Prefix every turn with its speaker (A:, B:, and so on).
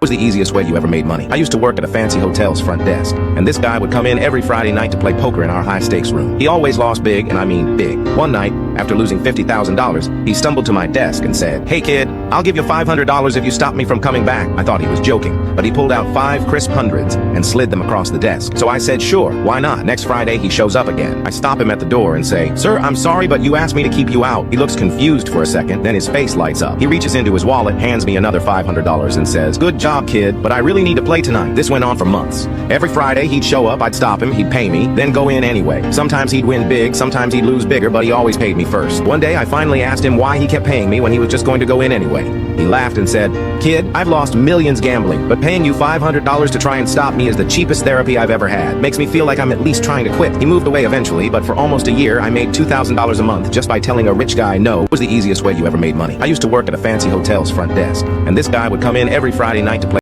A: Was the easiest way you ever made money. I used to work at a fancy hotel's front desk, and this guy would come in every Friday night to play poker in our high-stakes room. He always lost big, and I mean big. One night, after losing $50,000, he stumbled to my desk and said, "Hey kid, I'll give you $500 if you stop me from coming back." I thought he was joking, but he pulled out 5 crisp hundreds and slid them across the desk. So I said, sure, why not? Next Friday, he shows up again. I stop him at the door and say, "Sir, I'm sorry, but you asked me to keep you out." He looks confused for a second, then his face lights up. He reaches into his wallet, hands me another $500 and says, "Good job, kid, but I really need to play tonight." This went on for months. Every Friday, he'd show up, I'd stop him, he'd pay me, then go in anyway. Sometimes he'd win big, sometimes he'd lose bigger, but he always paid me first. One day, I finally asked him why he kept paying me when he was just going to go in anyway. He laughed and said, "Kid, I've lost millions gambling, but paying you $500 to try and stop me is the cheapest therapy I've ever had. Makes me feel like I'm at least trying to quit." He moved away eventually, but for almost a year, I made $2,000 a month just by telling a rich guy no was the easiest way you ever made money. I used to work at a fancy hotel's front desk, and this guy would come in every Friday night to play